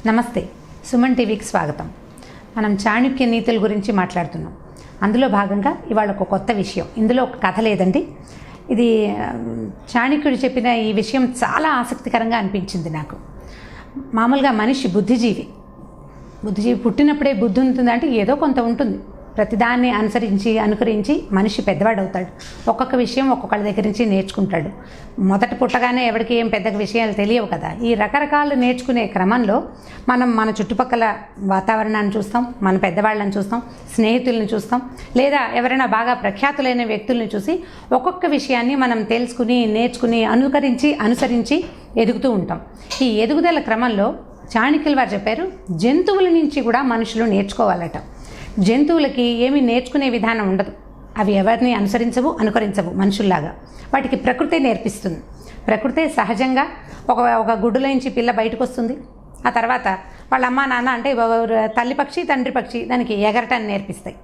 నమస్తే, సుమన్ టీవీకి స్వాగతం. మనం చాణక్య నీతుల గురించి మాట్లాడుతున్నాం. అందులో భాగంగా ఇవాళ ఒక కొత్త విషయం. ఇందులో ఒక కథ లేదండి. ఇది చాణక్యుడు చెప్పిన ఈ విషయం చాలా ఆసక్తికరంగా అనిపించింది నాకు. మామూలుగా మనిషి బుద్ధిజీవి పుట్టినప్పుడే బుద్ధి ఉంటుందంటే ఏదో కొంత ఉంటుంది. ప్రతిదాన్ని అనుకరించి మనిషి పెద్దవాడవుతాడు. ఒక్కొక్క విషయం ఒక్కొక్కళ్ళ దగ్గర నుంచి నేర్చుకుంటాడు. మొదట పుట్టగానే ఎవరికి ఏం పెద్దగా విషయాలు తెలియవు కదా. ఈ రకరకాలు నేర్చుకునే క్రమంలో మనం మన చుట్టుపక్కల వాతావరణాన్ని చూస్తాం, మన పెద్దవాళ్ళని చూస్తాం, స్నేహితులను చూస్తాం, లేదా ఎవరైనా బాగా ప్రఖ్యాతులైన వ్యక్తుల్ని చూసి ఒక్కొక్క విషయాన్ని మనం తెలుసుకుని నేర్చుకుని అనుసరించి ఎదుగుతూ ఉంటాం. ఈ ఎదుగుదల క్రమంలో చాణక్యుల వారు చెప్పారు, జంతువుల నుంచి కూడా మనుషులు నేర్చుకోవాలట. జంతువులకి ఏమీ నేర్చుకునే విధానం ఉండదు. అవి ఎవరిని అనుకరించవు మనుషుల్లాగా. వాటికి ప్రకృతే నేర్పిస్తుంది. ప్రకృతే సహజంగా ఒక గుడ్డులోంచి పిల్ల బయటకు వస్తుంది. ఆ తర్వాత వాళ్ళ అమ్మా నాన్న అంటే తల్లి పక్షి తండ్రి పక్షి దానికి ఎగరటాన్ని నేర్పిస్తాయి.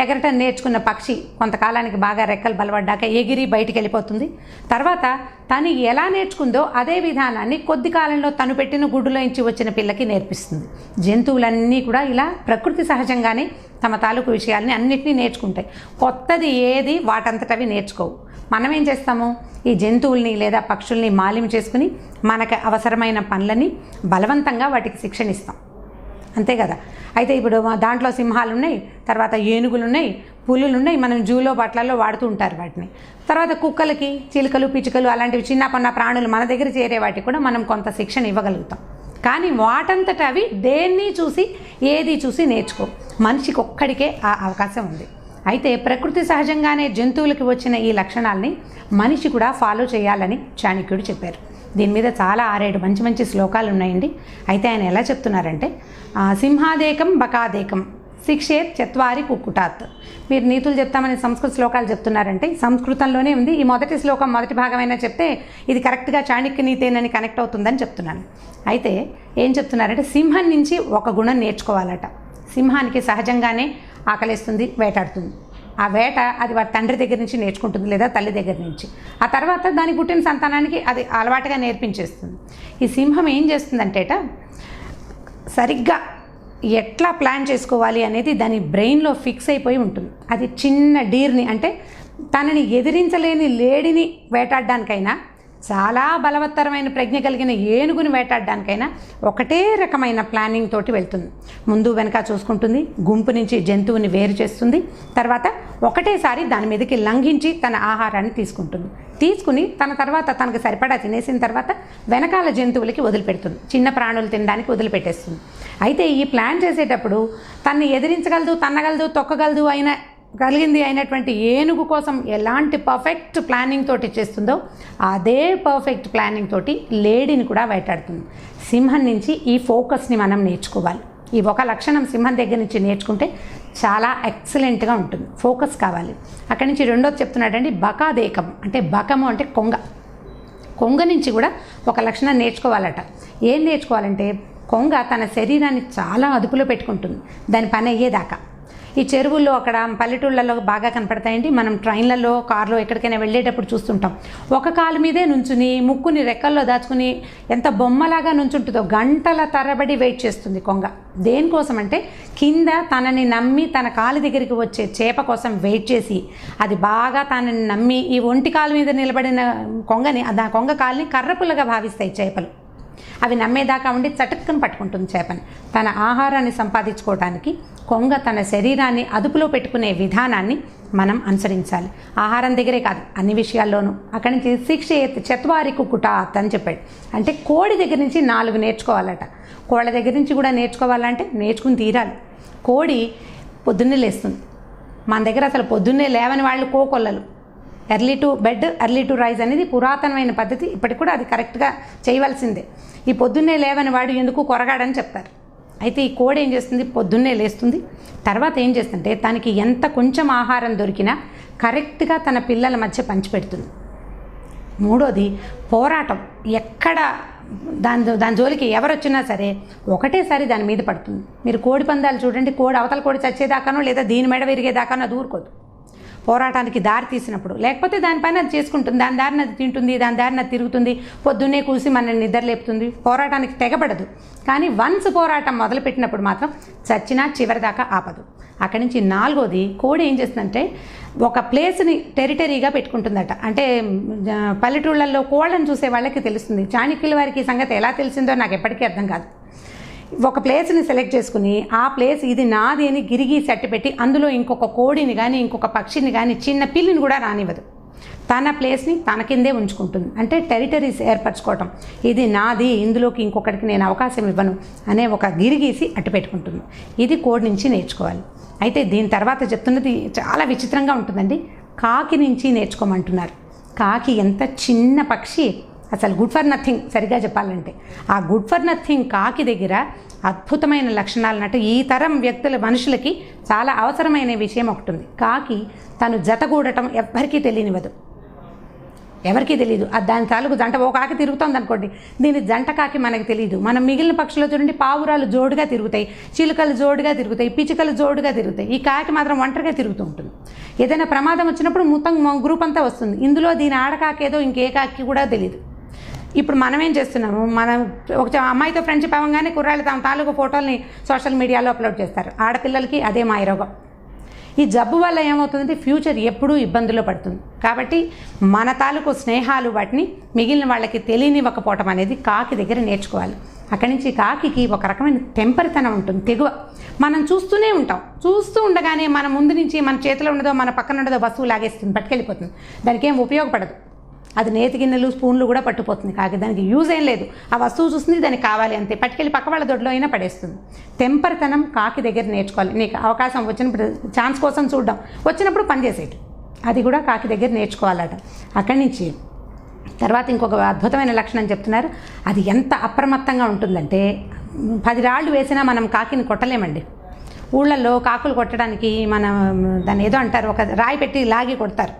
ఎగరటం నేర్చుకున్న పక్షి కొంతకాలానికి బాగా రెక్కలు బలపడ్డాక ఎగిరి బయటికి వెళ్ళిపోతుంది. తర్వాత తను ఎలా నేర్చుకుందో అదే విధానాన్ని కొద్ది కాలంలో తను పెట్టిన గుడ్డులోంచి వచ్చిన పిల్లకి నేర్పిస్తుంది. జంతువులన్నీ కూడా ఇలా ప్రకృతి సహజంగానే తమ తాలూకు విషయాల్ని అన్నిటినీ నేర్చుకుంటాయి. కొత్తది ఏది వాటంతటవి నేర్చుకోవు. మనం ఏం చేస్తాము, ఈ జంతువుల్ని లేదా పక్షుల్ని మాలిం చేసుకుని మనకు అవసరమైన పనులని బలవంతంగా వాటికి శిక్షణ ఇస్తాం, అంతే కదా. అయితే ఇప్పుడు దాంట్లో సింహాలు ఉన్నాయి, తర్వాత ఏనుగులు ఉన్నాయి, పులులు ఉన్నాయి. మనం జూలో బట్లలో వాడుతూ ఉంటారు వాటిని. తర్వాత కుక్కలకి, చిలుకలు, పిచ్చుకలు అలాంటివి చిన్న పన్న ప్రాణులు మన దగ్గర చేరే వాటికి కూడా మనం కొంత శిక్షణ ఇవ్వగలుగుతాం. కానీ వాటంతట అవి ఏది చూసి నేర్చుకో. మనిషికి ఒక్కడికే ఆ అవకాశం ఉంది. అయితే ప్రకృతి సహజంగానే జంతువులకి వచ్చిన ఈ లక్షణాలని మనిషి కూడా ఫాలో చేయాలని చాణక్యుడు చెప్పారు. దీని మీద చాలా 6-7 మంచి శ్లోకాలు ఉన్నాయండి. అయితే ఆయన ఎలా చెప్తున్నారంటే, సింహాదేకం బకాదేకం శిక్షేత్ చత్వారి కుక్కుటాత్. మీరు నీతులు చెప్తామని సంస్కృత శ్లోకాలు చెప్తున్నారంటే సంస్కృతంలోనే ఉంది. ఈ మొదటి శ్లోకం మొదటి భాగమైనా చెప్తే ఇది కరెక్ట్గా చాణక్య నీతేనని కనెక్ట్ అవుతుందని చెప్తున్నాను. అయితే ఏం చెప్తున్నారంటే, సింహం నుంచి ఒక గుణం నేర్చుకోవాలట. సింహానికి సహజంగానే ఆకలిస్తుంది, వేటాడుతుంది. ఆ వేట అది వారి తండ్రి దగ్గర నుంచి నేర్చుకుంటుంది లేదా తల్లి దగ్గర నుంచి. ఆ తర్వాత దాని పుట్టిన సంతానానికి అది అలవాటుగా నేర్పించేస్తుంది. ఈ సింహం ఏం చేస్తుందంటేట, సరిగ్గా ఎట్లా ప్లాన్ చేసుకోవాలి అనేది దాని బ్రెయిన్లో ఫిక్స్ అయిపోయి ఉంటుంది. అది చిన్న డీర్ని అంటే తనని ఎదిరించలేని లేడిని వేటాడడానికైనా, చాలా బలవత్తరమైన ప్రజ్ఞ కలిగిన ఏనుగుని వేటాడడానికైనా ఒకటే రకమైన ప్లానింగ్ తోటి వెళ్తుంది. ముందు వెనక చూసుకుంటుంది, గుంపు నుంచి జంతువుని వేరు చేస్తుంది, తర్వాత ఒకటేసారి దాని మీదకి లంఘించి తన ఆహారాన్ని తీసుకుని తన తర్వాత తనకు సరిపడా తినేసిన తర్వాత వెనకాల జంతువులకి వదిలిపెడుతుంది. చిన్న ప్రాణులు తినడానికి వదిలిపెట్టేస్తుంది. అయితే ఈ ప్లాన్ చేసేటప్పుడు తన్ని ఎదిరించగలదు, తన్నగలదు, తొక్కగలదు అయినటువంటి ఏనుగు కోసం ఎలాంటి పర్ఫెక్ట్ ప్లానింగ్ తోటి చేస్తుందో అదే పర్ఫెక్ట్ ప్లానింగ్ తోటి లేడీని కూడా వేటాడుతుంది. సింహం నుంచి ఈ ఫోకస్ని మనం నేర్చుకోవాలి. ఈ ఒక లక్షణం సింహం దగ్గర నుంచి నేర్చుకుంటే చాలా ఎక్సలెంట్గా ఉంటుంది. ఫోకస్ కావాలి. అక్కడి నుంచి రెండోది చెప్తున్నాడండి, బకాదేకం అంటే బకము అంటే కొంగ నుంచి కూడా ఒక లక్షణం నేర్చుకోవాలట. ఏం నేర్చుకోవాలంటే, కొంగ తన శరీరాన్ని చాలా అదుపులో పెట్టుకుంటుంది దాని పని అయ్యేదాకా. ఈ చెరువుల్లో అక్కడ పల్లెటూళ్ళలో బాగా కనపడతాయండి. మనం ట్రైన్లలో, కార్లో ఎక్కడికైనా వెళ్ళేటప్పుడు చూస్తుంటాం. ఒక కాలు మీదే నుంచుని ముక్కుని రెక్కల్లో దాచుకుని ఎంత బొమ్మలాగా నుంచుంటుందో గంటల తరబడి వెయిట్ చేస్తుంది కొంగ. దేనికోసం అంటే కింద తనని నమ్మి తన కాలు దగ్గరికి వచ్చే చేప కోసం వెయిట్ చేసి, అది బాగా తనని నమ్మి ఈ ఒంటి కాలు మీద నిలబడిన కొంగని, ఆ కొంగ కాలుని కర్రపుల్లగా భావిస్తాయి చేపలు. అవి నమ్మేదాకా ఉండి చటుక్కను పట్టుకుంటుంది చేపని. తన ఆహారాన్ని సంపాదించుకోవడానికి కొంగ తన శరీరాన్ని అదుపులో పెట్టుకునే విధానాన్ని మనం అనుసరించాలి. ఆహారం దగ్గరే కాదు, అన్ని విషయాల్లోనూ. అక్కడి నుంచి శిక్షేత్ చత్వారి కుక్కుటాత్ అని చెప్పాడు. అంటే కోడి దగ్గర నుంచి 4 నేర్చుకోవాలట. కోళ్ళ దగ్గర నుంచి కూడా నేర్చుకోవాలంటే నేర్చుకుని తీరాలి. కోడి పొద్దున్నే లేస్తుంది. మన దగ్గర అసలు పొద్దున్నే లేవని వాళ్ళు కోకొల్లలు. Early to bed early to rise అనేది పురాతనమైన పద్ధతి. ఇప్పటికి కూడా అది కరెక్ట్గా చేయవలసిందే. ఈ పొద్దున్నే లేవని వాడు ఎందుకు కొరగాడని చెప్తారు. అయితే ఈ కోడి ఏం చేస్తుంది, పొద్దున్నే లేస్తుంది. తర్వాత ఏం చేస్తుంటే తనకి ఎంత కొంచెం ఆహారం దొరికినా కరెక్ట్గా తన పిల్లల మధ్య పంచిపెడుతుంది. మూడోది పోరాటం. ఎక్కడ దాని జోలికి ఎవరు వచ్చినా సరే ఒకటేసారి దాని మీద పడుతుంది. మీరు కోడి పందాలు చూడండి, కోడి అవతల కోడి చచ్చేదాకానో లేదా దీని మెడ విరిగేదాకానో అది ఊరుకోదు. పోరాటానికి దారి తీసినప్పుడు, లేకపోతే దానిపైన అది చేసుకుంటుంది, దాని దారిన అది తింటుంది, దాని దారిన అది తిరుగుతుంది, పొద్దున్నే కూసి మనల్ని నిద్ర లేపుతుంది, పోరాటానికి తెగబడదు. కానీ వన్స్ పోరాటం మొదలుపెట్టినప్పుడు మాత్రం చచ్చినా చివరిదాకా ఆపదు. అక్కడి నుంచి 4వది, కోడి ఏం చేస్తుందంటే ఒక ప్లేస్ని టెరిటరీగా పెట్టుకుంటుందట. అంటే పల్లెటూళ్ళల్లో కోళ్ళని చూసే వాళ్ళకి తెలుస్తుంది. చాణక్యుల వారికి ఈ సంగతి ఎలా తెలిసిందో నాకు ఎప్పటికీ అర్థం కాదు. ఒక ప్లేస్ని సెలెక్ట్ చేసుకుని ఆ ప్లేస్ ఇది నాది అని గిరిగి సెట్ పెట్టి అందులో ఇంకొక కోడిని కానీ ఇంకొక పక్షిని కానీ చిన్న పిల్లిని కూడా రానివ్వదు. తన ప్లేస్ని తన కిందే ఉంచుకుంటుంది. అంటే టెరిటరీస్ ఏర్పరచుకోవటం, ఇది నాది, ఇందులోకి ఇంకొకటికి నేను అవకాశం ఇవ్వను అనే ఒక గిరిగీసి అట్టు పెట్టుకుంటుంది. ఇది కోడి నుంచి నేర్చుకోవాలి. అయితే దీని తర్వాత చెప్తున్నది చాలా విచిత్రంగా ఉంటుందండి. కాకి నుంచి నేర్చుకోమంటున్నారు. కాకి ఎంత చిన్న పక్షి, అసలు గుడ్ ఫర్ నథింగ్. సరిగా చెప్పాలంటే ఆ గుడ్ ఫర్ నథింగ్ కాకి దగ్గర అద్భుతమైన లక్షణాలు అన్నట్టు ఈ తరం మనుషులకి చాలా అవసరమైన విషయం ఒకటి ఉంది. కాకి తను జతగూడటం ఎవ్వరికీ తెలియనివ్వదు, ఎవరికీ తెలియదు. దాని తాలూకు జంట ఓ కాకి తిరుగుతుంది అనుకోండి, దీని జంట కాకి మనకు తెలియదు. మనం మిగిలిన పక్షులు చూడండి, పావురాలు జోడుగా తిరుగుతాయి, చిలుకలు జోడుగా తిరుగుతాయి, పిచ్చుకలు జోడుగా తిరుగుతాయి. ఈ కాకి మాత్రం ఒంటరిగా తిరుగుతూ ఉంటుంది. ఏదైనా ప్రమాదం వచ్చినప్పుడు మొత్తం గ్రూప్ అంతా వస్తుంది. ఇందులో దీని ఆడకాకేదో ఇంకే కాకి కూడా తెలియదు. ఇప్పుడు మనం ఏం చేస్తున్నాము, మనం ఒక అమ్మాయితో ఫ్రెండ్షిప్ అవ్వగానే కుర్రాళ్ళు తమ తాలూకు ఫోటోల్ని సోషల్ మీడియాలో అప్లోడ్ చేస్తారు. ఆడపిల్లలకి అదే మాయరోగం. ఈ జబ్బు వల్ల ఏమవుతుందంటే ఫ్యూచర్ ఎప్పుడూ ఇబ్బందుల్లో పడుతుంది. కాబట్టి మన తాలూకు స్నేహాలు వాటిని మిగిలిన వాళ్ళకి తెలియనివ్వకపోవటం అనేది కాకి దగ్గర నేర్చుకోవాలి. అక్కడి నుంచి కాకి ఒక రకమైన టెంపరితనం ఉంటుంది, తెగువ. మనం చూస్తూనే ఉంటాం, చూస్తూ ఉండగానే మన ముందు నుంచి మన చేతిలో ఉండదో మన పక్కన ఉండదో వస్తువు లాగేస్తుంది, పట్టుకెళ్ళిపోతుంది. దానికి ఏం ఉపయోగపడదు. అది నేతి గిన్నెలు స్పూన్లు కూడా పట్టుపోతుంది కాకి. దానికి యూజ్ ఏం లేదు. ఆ వస్తువు చూస్తుంది, దానికి కావాలి అంతే, పట్టుకెళ్ళి పక్క వాళ్ళ దొడ్లో అయినా పడేస్తుంది. టెంపర్తనం కాకి దగ్గర నేర్చుకోవాలి. నీకు అవకాశం వచ్చినప్పుడు ఛాన్స్ కోసం చూడడం, వచ్చినప్పుడు పనిచేసేది, అది కూడా కాకి దగ్గర నేర్చుకోవాలట. అక్కడి నుంచి తర్వాత ఇంకొక అద్భుతమైన లక్షణం చెప్తున్నారు. అది ఎంత అప్రమత్తంగా ఉంటుందంటే 10 రాళ్ళు వేసినా మనం కాకిని కొట్టలేమండి. ఊళ్ళల్లో కాకులు కొట్టడానికి దాన్ని ఏదో అంటారు, ఒక రాయి పెట్టి లాగి కొడతారు.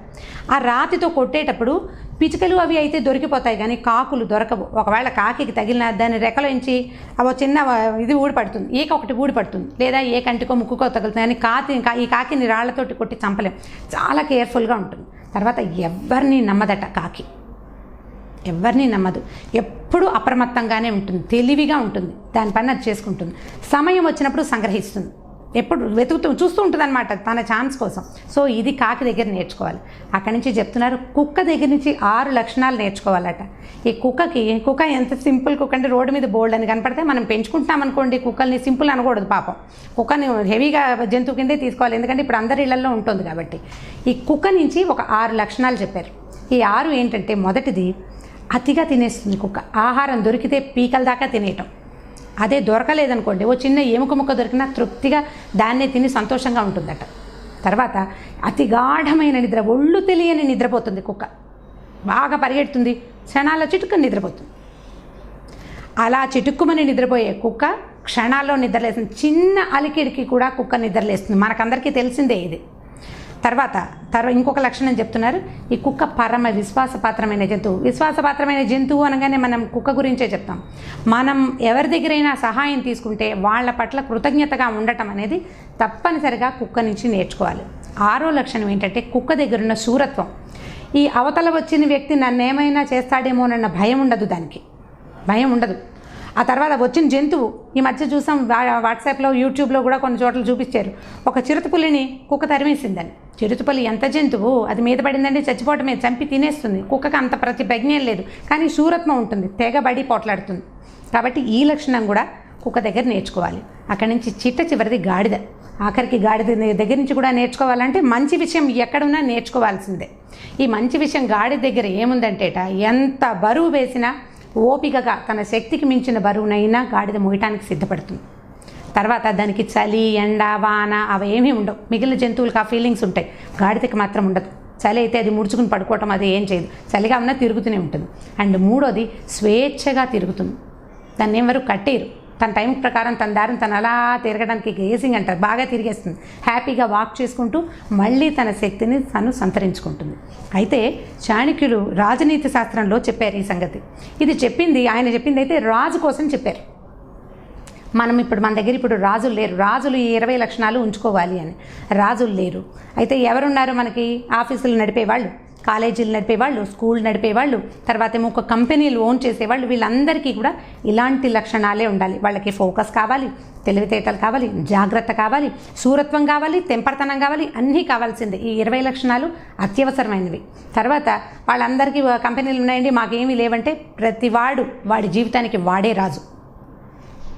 ఆ రాతితో కొట్టేటప్పుడు పిచ్చుకలు అవి అయితే దొరికిపోతాయి, కానీ కాకులు దొరకవు. ఒకవేళ కాకికి తగిలిన దాని రెక్కలోంచి అవో చిన్న ఇది ఊడిపడుతుంది, ఈక ఒకటి ఊడిపడుతుంది, లేదా ఏ కంటికో ముక్కుకో తగులుతుంది. కానీ ఈ కాకిని రాళ్లతోటి కొట్టి చంపలేం. చాలా కేర్ఫుల్గా ఉంటుంది. తర్వాత ఎవరిని నమ్మదట కాకి, ఎవరిని నమ్మదు. ఎప్పుడూ అప్రమత్తంగానే ఉంటుంది, తెలివిగా ఉంటుంది, దాని పని అది చేసుకుంటుంది. సమయం వచ్చినప్పుడు సంగ్రహిస్తుంది, ఎప్పుడు చూస్తూ ఉంటుంది అనమాట తన ఛాన్స్ కోసం. సో ఇది కాకి దగ్గర నేర్చుకోవాలి. అక్కడి నుంచి చెప్తున్నారు కుక్క దగ్గర నుంచి 6 లక్షణాలు నేర్చుకోవాలట. ఈ కుక్క ఎంత సింపుల్ కుక్క అంటే రోడ్డు మీద బోల్డ్ అని కనపడితే మనం పెంచుకుంటాం అనుకోండి, కుక్కల్ని సింపుల్ అనకూడదు పాపం. కుక్కని హెవీగా జంతువు కిందే తీసుకోవాలి, ఎందుకంటే ఇప్పుడు అందరి ఇళ్లలో ఉంటుంది కాబట్టి. ఈ కుక్క నుంచి ఒక 6 లక్షణాలు చెప్పారు. ఈ 6 ఏంటంటే, మొదటిది అతిగా తినేస్తుంది కుక్క. ఆహారం దొరికితే పీకల దాకా తినేయటం. అదే దొరకలేదనుకోండి, ఓ చిన్న ఎముక ముక్క దొరికినా తృప్తిగా దాన్నే తిని సంతోషంగా ఉంటుందట. తర్వాత అతి గాఢమైన నిద్ర, ఒళ్ళు తెలియని నిద్రపోతుంది కుక్క. బాగా పరిగెడుతుంది, క్షణాల్లో చిటుక్కుని నిద్రపోతుంది. అలా చిటుక్కుమని నిద్రపోయే కుక్క క్షణాల్లో నిద్రలేస్తుంది. చిన్న అలికిడికి కూడా కుక్క నిద్రలేస్తుంది, మనకందరికీ తెలిసిందే ఇది. తర్వాత ఇంకొక లక్షణం చెప్తున్నారు. ఈ కుక్క పరమ విశ్వాసపాత్రమైన జంతువు. విశ్వాసపాత్రమైన జంతువు అనగానే మనం కుక్క గురించే చెప్తాం. మనం ఎవరి దగ్గరైనా సహాయం తీసుకుంటే వాళ్ళ పట్ల కృతజ్ఞతగా ఉండటం అనేది తప్పనిసరిగా కుక్క నుంచి నేర్చుకోవాలి. 6వ లక్షణం ఏంటంటే, కుక్క దగ్గరున్న శూరత్వం. ఈ అవతల వచ్చిన వ్యక్తి నన్నేమైనా చేస్తాడేమోనన్న భయం ఉండదు, దానికి భయం ఉండదు. ఆ తర్వాత వచ్చిన జంతువు, ఈ మధ్య చూసాం వాట్సాప్లో యూట్యూబ్లో కూడా కొన్ని చోట్ల చూపించారు, ఒక చిరుతపులిని కుక్క తరిమేసిందని. చిరుతపులి ఎంత జంతువు, అది మీద పడిందంటే చచ్చిపోవటమే, చంపి తినేస్తుంది. కుక్కకి అంత ప్రజ్ఞం లేదు, కానీ శూరత్వం ఉంటుంది, తెగబడి పోట్లాడుతుంది. కాబట్టి ఈ లక్షణం కూడా కుక్క దగ్గర నేర్చుకోవాలి. అక్కడి నుంచి చివరిది గాడిద. ఆఖరికి గాడిద దగ్గర నుంచి కూడా నేర్చుకోవాలంటే మంచి విషయం ఎక్కడున్నా నేర్చుకోవాల్సిందే. ఈ మంచి విషయం గాడిద దగ్గర ఏముందంటేట, ఎంత బరువు వేసినా ఓపికగా తన శక్తికి మించిన బరువునైనా గాడిద మోయటానికి సిద్ధపడుతుంది. తర్వాత దానికి చలి, ఎండ, వాన అవేమీ ఉండవు. మిగిలిన జంతువులకు ఆ ఫీలింగ్స్ ఉంటాయి, గాడిదకి మాత్రం ఉండదు. చలి అయితే అది ముడుచుకుని పడుకోవటం అది ఏం చేయదు, చలిగా ఉన్నా తిరుగుతూనే ఉంటుంది. అండ్ 3వది స్వేచ్ఛగా తిరుగుతుంది. దాన్ని ఎవరు కట్టేరు, తన టైం ప్రకారం తన దారిని తను అలా తిరగడానికి గేసింగ్ అంటారు, బాగా తిరిగేస్తుంది. హ్యాపీగా వాక్ చేసుకుంటూ మళ్ళీ తన శక్తిని తను సంతరించుకుంటుంది. అయితే చాణక్యులు రాజనీతి శాస్త్రంలో చెప్పారు ఈ సంగతి. ఇది ఆయన చెప్పింది అయితే రాజు కోసం చెప్పారు. మనం ఇప్పుడు మన దగ్గర ఇప్పుడు రాజులు లేరు. రాజులు ఈ 20 లక్షణాలు ఉంచుకోవాలి అని రాజులు లేరు. అయితే ఎవరున్నారు మనకి? ఆఫీసులు నడిపేవాళ్ళు, కాలేజీలు నడిపేవాళ్ళు, స్కూల్ నడిపేవాళ్ళు, తర్వాత ఏమో ఒక కంపెనీలు ఓన్ చేసేవాళ్ళు, వీళ్ళందరికీ కూడా ఇలాంటి లక్షణాలే ఉండాలి. వాళ్ళకి ఫోకస్ కావాలి, తెలివితేటలు కావాలి, జాగ్రత్త కావాలి, శూరత్వం కావాలి, తెంపరతనం కావాలి, అన్నీ కావాల్సిందే. ఈ 20 లక్షణాలు అత్యవసరమైనవి. తర్వాత వాళ్ళందరికీ కంపెనీలు ఉన్నాయండి, మాకేమీ లేవంటే ప్రతివాడు వాడి జీవితానికి వాడే రాజు.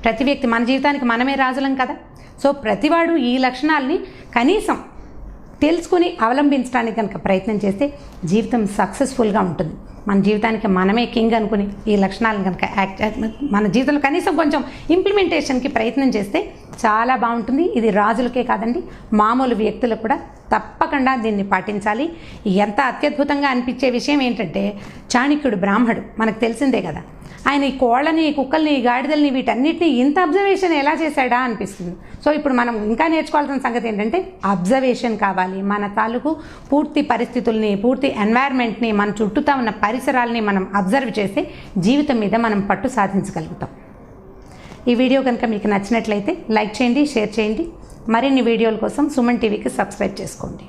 ప్రతి వ్యక్తి మన జీవితానికి మనమే రాజులం కదా. సో ప్రతివాడు ఈ లక్షణాలని కనీసం తెలుసుకుని అవలంబించడానికి కనుక ప్రయత్నం చేస్తే జీవితం సక్సెస్ఫుల్గా ఉంటుంది. మన జీవితానికి మనమే కింగ్ అనుకుని ఈ లక్షణాలను కనుక మన జీవితంలో కనీసం కొంచెం ఇంప్లిమెంటేషన్కి ప్రయత్నం చేస్తే చాలా బాగుంటుంది. ఇది రాజులకే కాదండి, మామూలు వ్యక్తులకు కూడా తప్పకుండా దీన్ని పాటించాలి. ఎంత అత్యద్భుతంగా అనిపించే విషయం ఏంటంటే, చాణక్యుడు బ్రాహ్మడు, మనకు తెలిసిందే కదా. ఆయన ఈ కోళ్ళని, కుక్కల్ని, గాడిదల్ని, వీటన్నిటిని ఇంత అబ్జర్వేషన్ ఎలా చేశాడా అనిపిస్తుంది. సో ఇప్పుడు మనం ఇంకా నేర్చుకోవాల్సిన సంగతి ఏంటంటే అబ్జర్వేషన్ కావాలి. మన తాలూకు పూర్తి పరిస్థితుల్ని, పూర్తి ఎన్వైర్న్మెంట్ని, మన చుట్టూతా ఉన్న పరిసరాలని మనం అబ్జర్వ్ చేస్తే జీవితం మీద మనం పట్టు సాధించగలుగుతాం. ఈ వీడియో కనుక మీకు నచ్చినట్లయితే లైక్ చేయండి, షేర్ చేయండి. మరిన్ని వీడియోల కోసం సుమన్ టీవీకి సబ్స్క్రైబ్ చేసుకోండి.